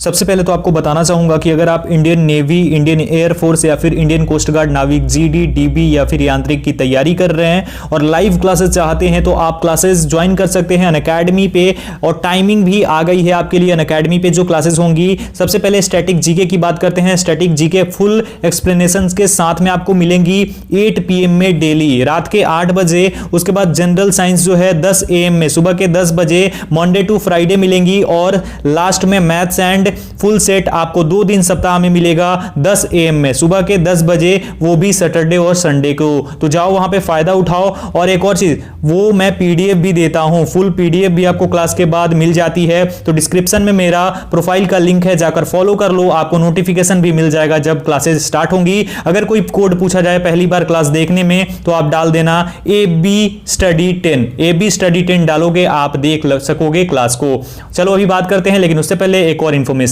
सबसे पहले तो आपको बताना चाहूंगा कि अगर आप इंडियन नेवी, इंडियन एयरफोर्स या फिर इंडियन कोस्ट गार्ड, नाविक, जीडी, डीबी या फिर यांत्रिक की तैयारी कर रहे हैं और लाइव क्लासेस चाहते हैं तो आप क्लासेस ज्वाइन कर सकते हैं अनअकैडमी पे। और टाइमिंग भी आ गई है आपके लिए अनअकैडमी पे जो क्लासेस होंगी। सबसे पहले स्टैटिक जीके की बात करते हैं। स्टैटिक जीके फुल एक्सप्लेनेशन के साथ में आपको मिलेंगी 8 PM में डेली, रात के 8 बजे। उसके बाद जनरल साइंस जो है 10 AM में, सुबह के 10 बजे मंडे टू फ्राइडे मिलेंगी। और लास्ट में मैथ्स एंड फुल सेट आपको 2 दिन सप्ताह में मिलेगा 10 AM में, सुबह के 10 बजे, वो भी सैटरडे और संडे को। तो जाओ वहां पे फायदा उठाओ। और एक और चीज, वो मैं PDF भी देता हूं, फुल PDF भी आपको क्लास के बाद मिल जाती है। तो डिस्क्रिप्शन में मेरा प्रोफाइल का लिंक है, जाकर फॉलो कर लो, आपको नोटिफिकेशन भी मिल जाएगा जब क्लासेस स्टार्ट होंगी। अगर कोई कोड पूछा जाए पहली बार क्लास देखने में तो आप डाल देना AB Study 10, AB Study 10 डालोगे, आप देख सकोगे क्लास को। चलो अभी बात करते हैं, लेकिन उससे पहले एक और इंफॉर्मेशन।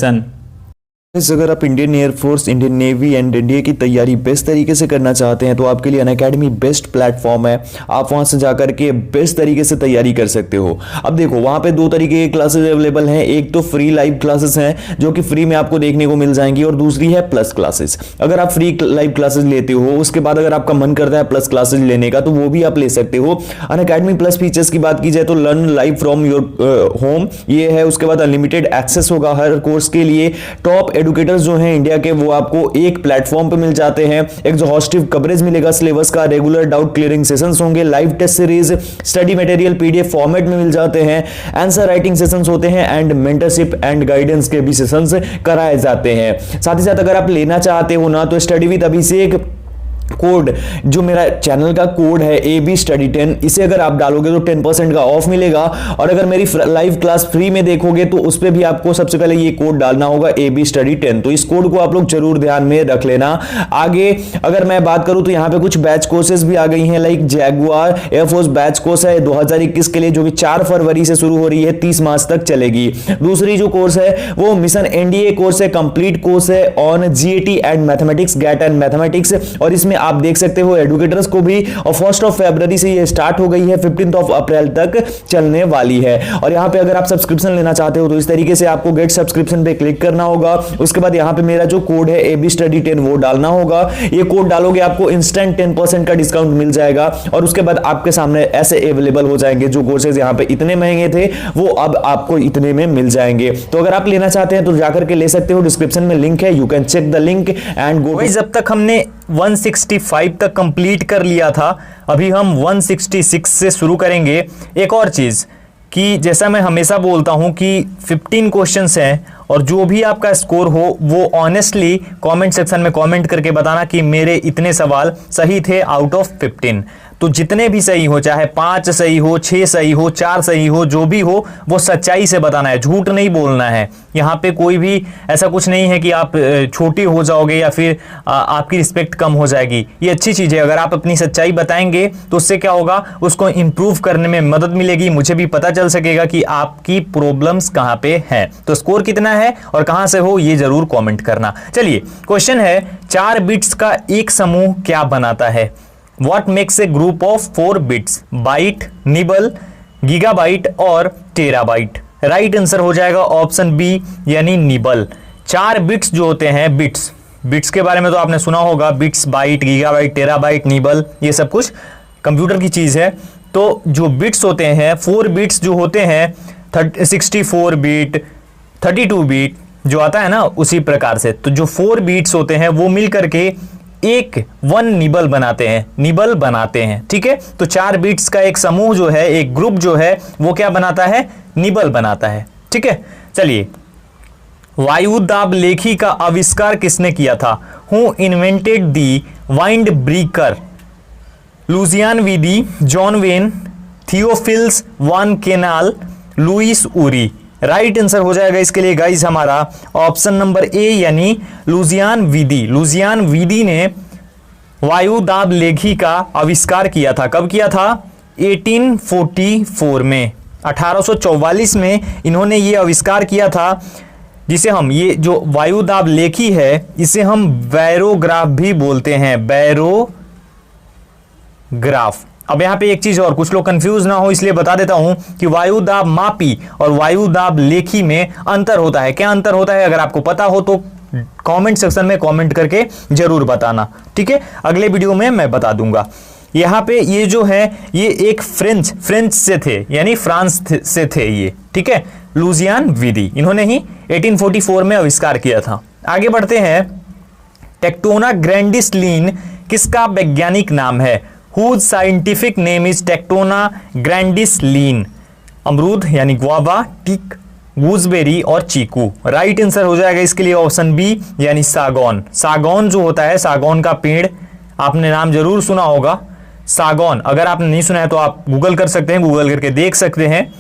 अगर आप Indian air force, Indian navy and NDA की तैयारी बेस्ट तरीके से करना चाहते हैं तो आपके लिए अनअकैडमी बेस्ट प्लेटफॉर्म है। आप वहां से जाकर के बेस्ट तरीके से तैयारी कर सकते हो। अब देखो वहां पे 2 तरीके की क्लासेस अवेलेबल हैं। एक तो फ्री लाइव क्लासेस हैं जो कि फ्री में आपको देखने को मिल जाएंगी, और दूसरी है प्लस क्लासेस। अगर आप फ्री लाइव क्लासेस लेते हो, उसके बाद अगर आपका मन करता है प्लस क्लासेस लेने का तो वो भी आप ले सकते हो। अनअकैडमी प्लस फीचर्स की बात की जाए तो learn live from your home ये है। उसके बाद अनलिमिटेड एक्सेस होगा हर कोर्स के लिए। टॉप एडुकेटर्स जो हैं इंडिया के वो आपको एक प्लेटफॉर्म पे मिल जाते हैं। एग्जॉस्टिव कवरेज मिलेगा सिलेबस का, रेगुलर डाउट क्लियरिंग सेशंस होंगे, live test series, study material PDF format में मिल जाते हैं, आंसर राइटिंग सेशंस होते हैं एंड मेंटरशिप एंड गाइडेंस के भी सेशंस कराए जाते हैं। साथ ही साथ अगर आप लेना चाहते हो ना तो स्टडी विद अभिषेक कोड, जो मेरा चैनल का कोड है AB Study 10, इसे अगर आप डालोगे तो 10% का ऑफ मिलेगा। और अगर मेरी लाइव क्लास फ्री में देखोगे तो उस पे भी आपको सबसे पहले ये कोड डालना होगा AB Study 10। तो इस कोड को आप लोग जरूर ध्यान में रख लेना। आगे अगर मैं बात करूं तो यहाँ पे कुछ बैच कोर्सेज भी आ गई हैं, like Jaguar air force batch course है 2021 के लिए, जो कि 4 फरवरी से शुरू हो रही है, 30 मार्च तक चलेगी। दूसरी जो कोर्स है वो मिशन NDA कोर्स है, कंप्लीट कोर्स है on GAT and mathematics, GAT and mathematics. और इसमें आप देख सकते हो एडुकेटर्स को भी, और 1 फरवरी से ये स्टार्ट हो गई है, 15 अप्रैल तक चलने वाली है। और यहाँ पे अगर आप सब्सक्रिप्शन लेना चाहते हो तो इस तरीके से आपको गेट सब्सक्रिप्शन पे क्लिक करना होगा। उसके बाद यहाँ पे मेरा जो कोड है AB Study 10 वो डालना होगा। ये कोड डालोगे आपको इंस्टेंट 10% का डिस्काउंट मिल जाएगा। और उसके बाद आपके सामने ऐसे अवेलेबल हो जाएंगे जो कोर्सेज यहाँ पे इतने महंगे थे वो अब आपको इतने में मिल जाएंगे। तो अगर आप लेना चाहते हैं तो जाकर के ले सकते हो, डिस्क्रिप्शन में लिंक है, you can check the link and go. जब तक हमने 165 तक कंप्लीट कर लिया था, अभी हम 166 से शुरू करेंगे। एक और चीज कि जैसा मैं हमेशा बोलता हूं कि 15 क्वेश्चंस हैं और जो भी आपका स्कोर हो वो ऑनेस्टली कमेंट सेक्शन में कमेंट करके बताना कि मेरे इतने सवाल सही थे आउट ऑफ 15। तो जितने भी सही हो, चाहे 5 सही हो, 6 सही हो, 4 सही हो, जो भी हो वो सच्चाई से बताना है, झूठ नहीं बोलना है। यहाँ पे कोई भी ऐसा कुछ नहीं है कि आप छोटी हो जाओगे या फिर आपकी रिस्पेक्ट कम हो जाएगी। ये अच्छी चीज़ है, अगर आप अपनी सच्चाई बताएंगे तो उससे क्या होगा, उसको इम्प्रूव करने में मदद मिलेगी, मुझे भी पता चल सकेगा कि आपकी प्रॉब्लम्स कहाँ पे हैं। तो स्कोर कितना है और कहाँ से हो ये जरूर कॉमेंट करना। चलिए क्वेश्चन है, 4 बिट्स का एक समूह क्या बनाता है? What makes a group of 4 bits? Byte, nibble, gigabyte और टेराबाइट। राइट आंसर हो जाएगा ऑप्शन बी यानी निबल। 4 बिट्स जो होते हैं, बिट्स के बारे में तो आपने सुना होगा, bits, byte, gigabyte, terabyte, nibble, ये सब कुछ कंप्यूटर की चीज है। तो जो बिट्स होते हैं, 4 बिट्स जो होते हैं, 64 बिट, 32 बिट जो आता है ना, उसी प्रकार से। तो जो 4 बिट्स होते हैं वो मिल करके एक 1 निबल बनाते हैं। ठीक है, तो 4 बिट्स का एक समूह जो है, एक ग्रुप जो है वो क्या बनाता है? निबल बनाता है। ठीक है, चलिए, वायु दाब लेखी का आविष्कार किसने किया था? Who invented the windbreaker? Lucien Vidie, John Wayne, Theophilus van Kannel, Louis Uri. Right answer हो जाएगा इसके लिए गाइस हमारा ऑप्शन नंबर ए यानी लुजियान विदी ने वायु दाब लेखी का आविष्कार किया था। कब किया था? 1844 में, 1844 में इन्होंने ये आविष्कार किया था, जिसे हम, ये जो वायु दाब लेखी है इसे हम बैरोग्राफ भी बोलते हैं, बैरोग्राफ। अब यहाँ पे एक चीज और, कुछ लोग कंफ्यूज ना हो इसलिए बता देता हूं कि वायु दाब मापी और वायु दाब लेखी में अंतर होता है। क्या अंतर होता है? अगर आपको पता हो तो कमेंट सेक्शन में कमेंट करके जरूर बताना, ठीक है? अगले वीडियो में मैं बता दूंगा। यहाँ पे ये जो है ये एक फ्रेंच से थे, यानी फ्रांस से थे ये, ठीक है? लुजियान विधि इन्होंने ही 1844 में आविष्कार किया था। आगे बढ़ते हैं। टेक्टोना ग्रैंडिस लीन किसका वैज्ञानिक नाम है? Whose scientific name is Tectona grandis Linn. अमरूद यानी गुआवा, टीक, गूजबेरी और चीकू। राइट आंसर हो जाएगा इसके लिए ऑप्शन बी यानी सागौन। सागौन जो होता है, सागौन का पेड़ आपने नाम जरूर सुना होगा, सागौन। अगर आपने नहीं सुना है तो आप गूगल कर सकते हैं, गूगल करके देख सकते हैं,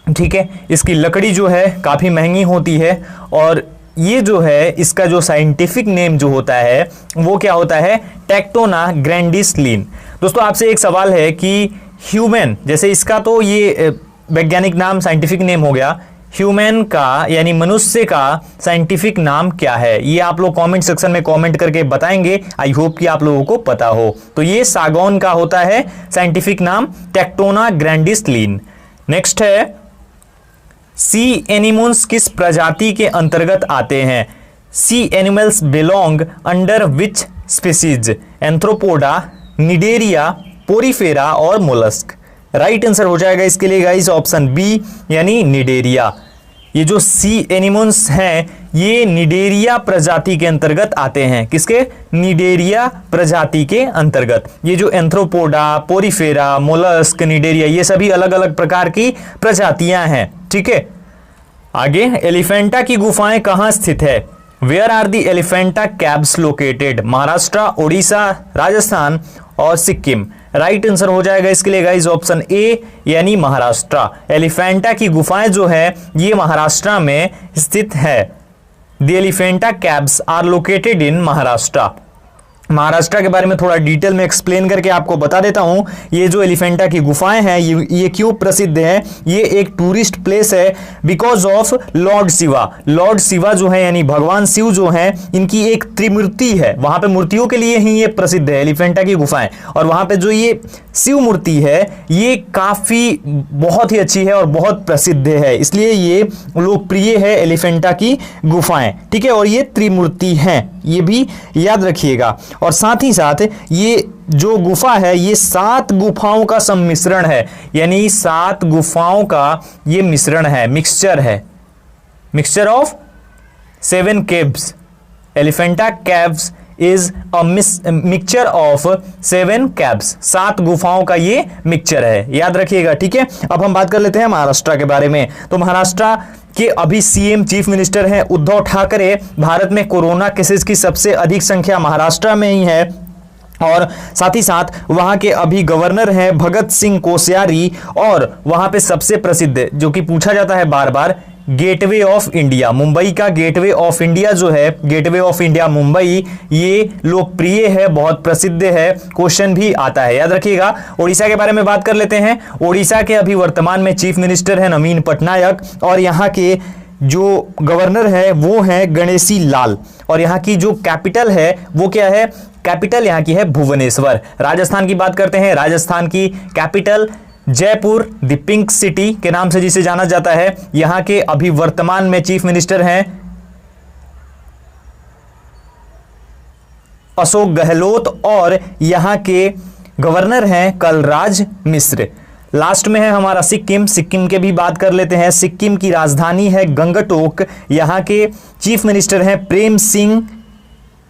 ठीक है? इसकी लकड़ी जो है काफी महंगी होती है और ये जो है इसका जो साइंटिफिक नेम जो होता है वो क्या होता है? टेक्टोना ग्रैंडिस लीन। दोस्तों आपसे एक सवाल है कि ह्यूमन, जैसे इसका तो ये वैज्ञानिक नाम साइंटिफिक नेम हो गया, ह्यूमन का यानी मनुष्य का साइंटिफिक नाम क्या है? ये आप लोग कमेंट सेक्शन में कमेंट करके बताएंगे। आई होप कि आप लोगों को पता हो। तो ये सागौन का होता है साइंटिफिक नाम टेक्टोना ग्रैंडिस लीन। नेक्स्ट है, सी एनिमल्स किस प्रजाति के अंतर्गत आते हैं? Sea animals belong under which species? Arthropoda, Cnidaria, Porifera और मोलस्क। राइट आंसर हो जाएगा इसके लिए गाइस ऑप्शन बी यानी निडेरिया। ये जो सी एनिमल्स हैं ये निडेरिया प्रजाति के अंतर्गत आते हैं। किसके? निडेरिया प्रजाति के अंतर्गत। ये जो एंथ्रोपोडा, पोरीफेरा, मोलस्क, निडेरिया ये सभी अलग अलग प्रकार की प्रजातियां हैं, ठीक है? आगे, एलिफेंटा की गुफाएं कहां स्थित है? Where are the Elephanta caves located? Maharashtra, Odisha, Rajasthan और सिक्किम। राइट आंसर हो जाएगा इसके लिए गाइस ऑप्शन ए यानी महाराष्ट्र। एलिफेंटा की गुफाएं जो है ये महाराष्ट्र में स्थित है। The Elephanta caves are located in Maharashtra. Maharashtra के बारे में थोड़ा डिटेल में एक्सप्लेन करके आपको बता देता हूं। ये जो एलिफेंटा की गुफाएं हैं ये क्यों प्रसिद्ध है? ये एक टूरिस्ट प्लेस है because of Lord Shiva. Lord Shiva जो है यानी भगवान शिव जो हैं इनकी एक त्रिमूर्ति है, वहां पे मूर्तियों के लिए ही ये प्रसिद्ध है एलिफेंटा की गुफाएं। और वहां पे जो ये शिव मूर्ति है ये काफी बहुत ही अच्छी है और बहुत प्रसिद्ध है, इसलिए ये लोकप्रिय है एलिफेंटा की गुफाएं, ठीक है? और ये त्रिमूर्ति हैं, ये भी याद रखिएगा। और साथ ही साथ ये जो गुफा है ये 7 गुफाओं का सम्मिश्रण है, यानी 7 गुफाओं का ये मिश्रण है, मिक्सचर है, mixture of 7 caves. Elephanta caves is a mixture of 7 caves. 7 गुफाओं का ये मिक्सचर है, याद रखिएगा, ठीक है? अब हम बात कर लेते हैं महाराष्ट्र के बारे में। तो महाराष्ट्र के अभी सीएम चीफ मिनिस्टर हैं उद्धव ठाकरे। भारत में कोरोना केसेस की सबसे अधिक संख्या महाराष्ट्र में ही है और साथ ही साथ वहां के अभी गवर्नर हैं भगत सिंह कोश्यारी। और वहां पे सबसे प्रसिद्ध जो कि पूछा जाता है बार बार, गेटवे ऑफ इंडिया, मुंबई का गेटवे ऑफ इंडिया जो है, गेटवे ऑफ इंडिया मुंबई, ये लोकप्रिय है, बहुत प्रसिद्ध है, क्वेश्चन भी आता है, याद रखिएगा। ओडिशा के बारे में बात कर लेते हैं। ओडिशा के अभी वर्तमान में चीफ मिनिस्टर हैं नवीन पटनायक और यहाँ के जो गवर्नर है वो है गणेशी लाल। और यहाँ की जो कैपिटल है वो क्या है? कैपिटल यहाँ की है भुवनेश्वर। राजस्थान की बात करते हैं। राजस्थान की capital Jaipur, the pink city के नाम से जिसे जाना जाता है। यहां के अभी वर्तमान में चीफ मिनिस्टर हैं अशोक गहलोत और यहां के गवर्नर हैं कलराज मिश्र। लास्ट में है हमारा सिक्किम। सिक्किम के भी बात कर लेते हैं। सिक्किम की राजधानी है गंगटोक। यहां के चीफ मिनिस्टर हैं प्रेम सिंह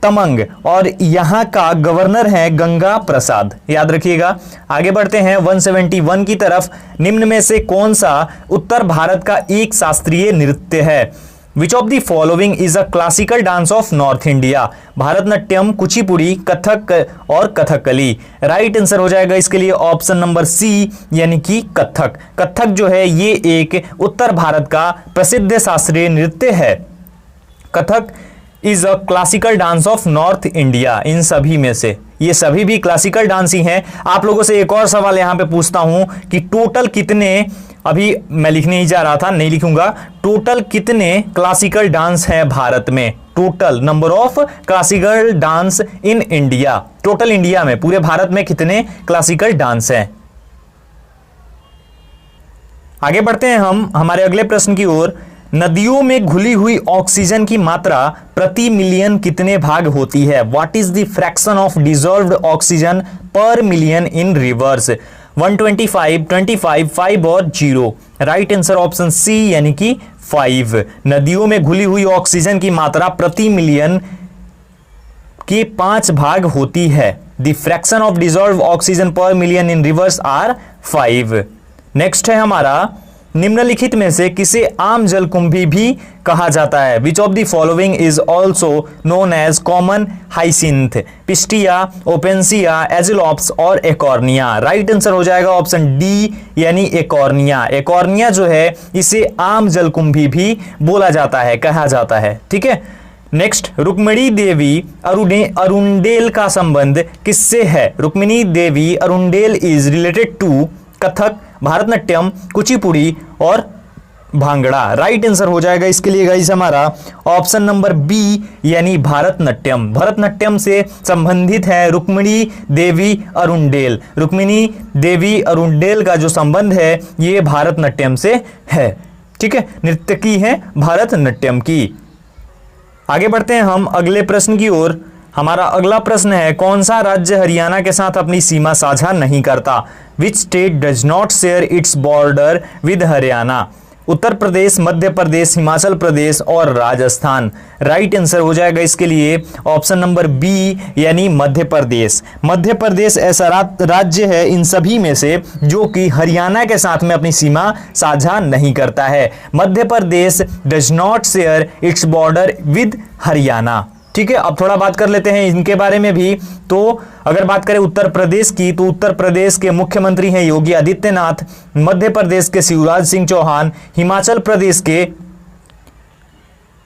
तमंग और यहां का गवर्नर है गंगा प्रसाद, याद रखिएगा। आगे बढ़ते हैं 171 की तरफ। निम्न में से कौन सा उत्तर भारत का एक शास्त्रीय नृत्य है? Which of the following is a classical dance of north India? Bharatanatyam, Kuchipudi, Kathak और कथकली। राइट आंसर हो जाएगा इसके लिए ऑप्शन नंबर सी यानी कि कथक। कथक जो है ये एक उत्तर भारत का प्रसिद्ध शास्त्रीय नृत्य है। Kathak is a classical dance of north India. इन सभी में से ये सभी भी क्लासिकल डांस ही हैं। आप लोगों से एक और सवाल यहां पे पूछता हूं कि टोटल कितने अभी मैं लिखने ही जा रहा था, नहीं लिखूंगा। टोटल कितने क्लासिकल डांस हैं भारत में? Total number of classical dance in India, total India में, पूरे भारत में कितने क्लासिकल डांस हैं? आगे बढ़ते हैं हम हमारे अगले प्रश्न की ओर। नदियों में घुली हुई ऑक्सीजन की मात्रा प्रति मिलियन कितने भाग होती है? What is the fraction of dissolved oxygen per million in reverse? 125, 25, 5 और 0। राइट आंसर ऑप्शन सी यानी कि 5। नदियों में घुली हुई ऑक्सीजन की मात्रा प्रति मिलियन के 5 भाग होती है। The fraction of dissolved oxygen per million in rivers are 5। Next है हमारा, निम्नलिखित में से किसे आम जलकुंभी भी कहा जाता है? Which of the following is also known as common hyacinth? Pistia, Opuntia, Aegilops और एकॉर्निया। राइट आंसर हो जाएगा ऑप्शन डी यानी एकॉर्निया। एकॉर्निया जो है इसे आम जलकुंभी भी बोला जाता है, कहा जाता है। ठीक है। नेक्स्ट, रुक्मिणी देवी अरुंडेल का संबंध किससे है? Rukmini Devi Arundale is related to Kathak, Bharatanatyam, Kuchipudi और भांगड़ा। राइट आंसर हो जाएगा इसके लिए गाइस हमारा ऑप्शन नंबर बी यानी भारतनाट्यम। भारतनाट्यम से संबंधित है रुक्मिणी देवी अरुंडेल। रुक्मिणी देवी अरुंडेल का जो संबंध है ये भारतनाट्यम से है। ठीक है, नृत्य की है भारतनाट्यम की। आगे बढ़ते हैं हम अगले प्रश्न की ओर। हमारा अगला प्रश्न है, कौन सा राज्य हरियाणा के साथ अपनी सीमा साझा नहीं करता? Which state does not share its border with Haryana? Uttar Pradesh, Madhya Pradesh, Himachal Pradesh और राजस्थान। राइट आंसर हो जाएगा इसके लिए ऑप्शन नंबर बी यानी मध्य प्रदेश। मध्य प्रदेश ऐसा राज्य है इन सभी में से जो कि हरियाणा के साथ में अपनी सीमा साझा नहीं करता है। Madhya Pradesh does not share its border with Haryana. ठीक है, अब थोड़ा बात कर लेते हैं इनके बारे में भी। तो अगर बात करें उत्तर प्रदेश की, तो उत्तर प्रदेश के मुख्यमंत्री हैं योगी आदित्यनाथ, मध्य प्रदेश के शिवराज सिंह चौहान, हिमाचल प्रदेश के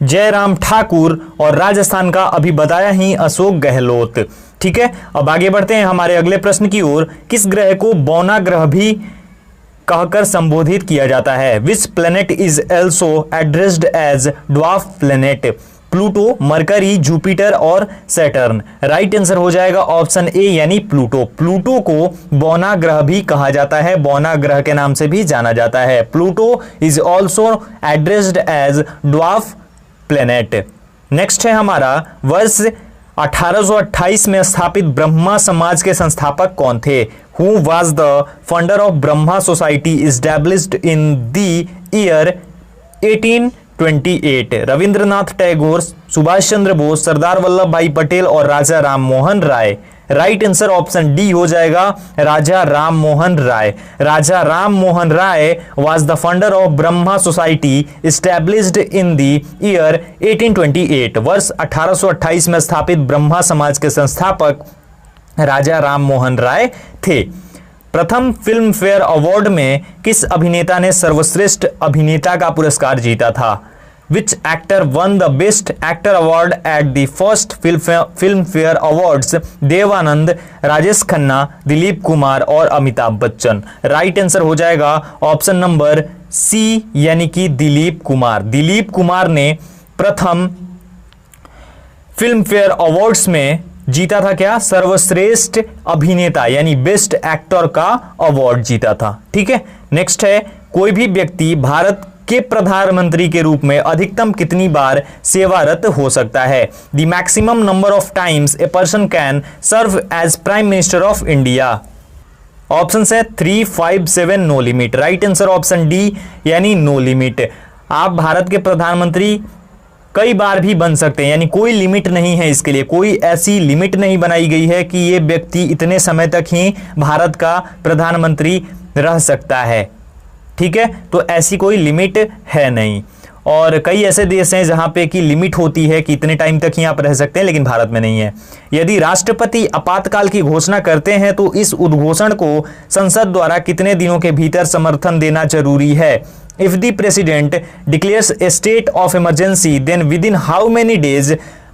जयराम ठाकुर और राजस्थान का अभी बताया ही अशोक गहलोत। ठीक है, अब आगे बढ़ते हैं हमारे अगले प्रश्न की ओर। किस ग्रह को बौना ग्रह भी कहकर संबोधित किया जाता है? Which planet is also addressed as dwarf planet? Pluto, Mercury, Jupiter और सैटर्न। राइट आंसर हो जाएगा ऑप्शन ए यानी प्लूटो। प्लूटो को बौना ग्रह भी कहा जाता है, बौना ग्रह के नाम से भी जाना जाता है। Pluto is also addressed as dwarf planet. Next है हमारा, वर्ष 1828 में स्थापित ब्रह्मा समाज के संस्थापक कौन थे? Who was the founder of Brahmo society established in the year 1828? Rabindranath Tagore, Subhash Chandra Bose, Sardar Vallabh bhai Patel और Raja Ram Mohan Roy. Right answer option D हो जाएगा Raja Ram Mohan Roy. Raja Ram Mohan Roy was the founder of Brahmo society established in the year 1828। वर्ष 1828 में स्थापित ब्रह्मा समाज के संस्थापक राजा राम मोहन राय थे। प्रथम फिल्म फेयर अवार्ड में किस अभिनेता ने सर्वश्रेष्ठ अभिनेता का पुरस्कार जीता था? Which actor won the best actor award at the first Filmfare awards? Dev Anand, Rajesh Khanna, Dilip Kumar और अमिताभ बच्चन। राइट आंसर हो जाएगा ऑप्शन नंबर सी यानी कि दिलीप कुमार। दिलीप कुमार ने प्रथम फिल्म फेयर अवार्ड्स में जीता था क्या? सर्वश्रेष्ठ अभिनेता यानी बेस्ट एक्टर का अवार्ड जीता था। ठीक है, नेक्स्ट है, कोई भी व्यक्ति भारत के प्रधानमंत्री के रूप में अधिकतम कितनी बार सेवारत हो सकता है? The maximum number of times a person can serve as prime minister of India. Option है 3, 5, 7, no limit. Right answer option D यानी नो लिमिट। आप भारत के प्रधानमंत्री कई बार भी बन सकते हैं, यानी कोई लिमिट नहीं है इसके लिए, कोई ऐसी लिमिट नहीं बनाई गई है कि ये व्यक्ति इतने समय तक ही भारत का प्रधानमंत्री रह सकता है। ठीक है, तो ऐसी कोई लिमिट है नहीं। और कई ऐसे देश हैं जहां पे कि लिमिट होती है कि इतने टाइम तक ही आप रह सकते हैं, लेकिन भारत में नहीं है। यदि राष्ट्रपति आपातकाल की घोषणा करते हैं तो इस उद्घोषण को संसद द्वारा कितने दिनों के भीतर समर्थन देना जरूरी है? If the president declares a state of emergency, then within how many days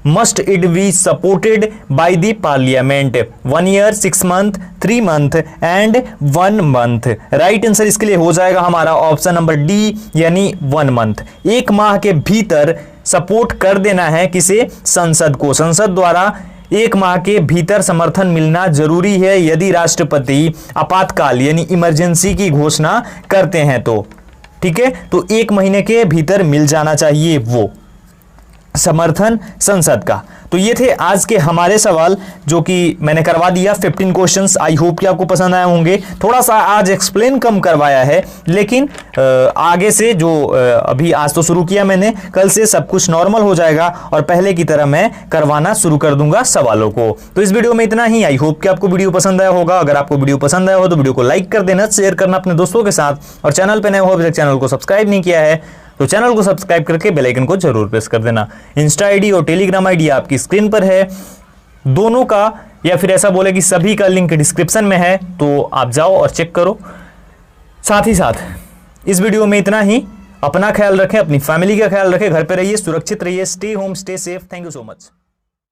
must it be supported by the parliament? 1 year, 6 month, 3 month and 1 month. Right answer इसके लिए हो जाएगा हमारा ऑप्शन नंबर डी, यानी 1 मंथ। 1 माह के भीतर support कर देना है किसे? संसद को। संसद द्वारा 1 माह के भीतर समर्थन मिलना जरूरी है यदि राष्ट्रपति आपातकाल यानी इमरजेंसी की घोषणा करते हैं तो। ठीक है, तो 1 महीने के भीतर मिल जाना चाहिए वो समर्थन संसद का। तो ये थे आज के हमारे सवाल जो कि मैंने करवा दिया 15 क्वेश्चंस। आई होप कि आपको पसंद आए होंगे। थोड़ा सा आज एक्सप्लेन कम करवाया है, लेकिन आगे से जो अभी आज तो शुरू किया मैंने, कल से सब कुछ नॉर्मल हो जाएगा और पहले की तरह मैं करवाना शुरू कर दूंगा सवालों को। तो इस वीडियो में इतना ही। आई होप कि आपको वीडियो पसंद आया होगा। अगर आपको वीडियो पसंद आया हो तो वीडियो को लाइक कर देना, शेयर करना अपने दोस्तों के साथ, और चैनल पर नए हो अभी तक चैनल को सब्सक्राइब नहीं किया है तो चैनल को सब्सक्राइब करके बेल आइकन को जरूर प्रेस कर देना। इंस्टा आईडी और टेलीग्राम आईडी आपकी स्क्रीन पर है, दोनों का, या फिर ऐसा बोले कि सभी का लिंक डिस्क्रिप्शन में है, तो आप जाओ और चेक करो। साथ ही साथ इस वीडियो में इतना ही। अपना ख्याल रखें, अपनी फैमिली का ख्याल रखें, घर पे रहिए, सुरक्षित रहिए। Stay home, stay safe. Thank you so much.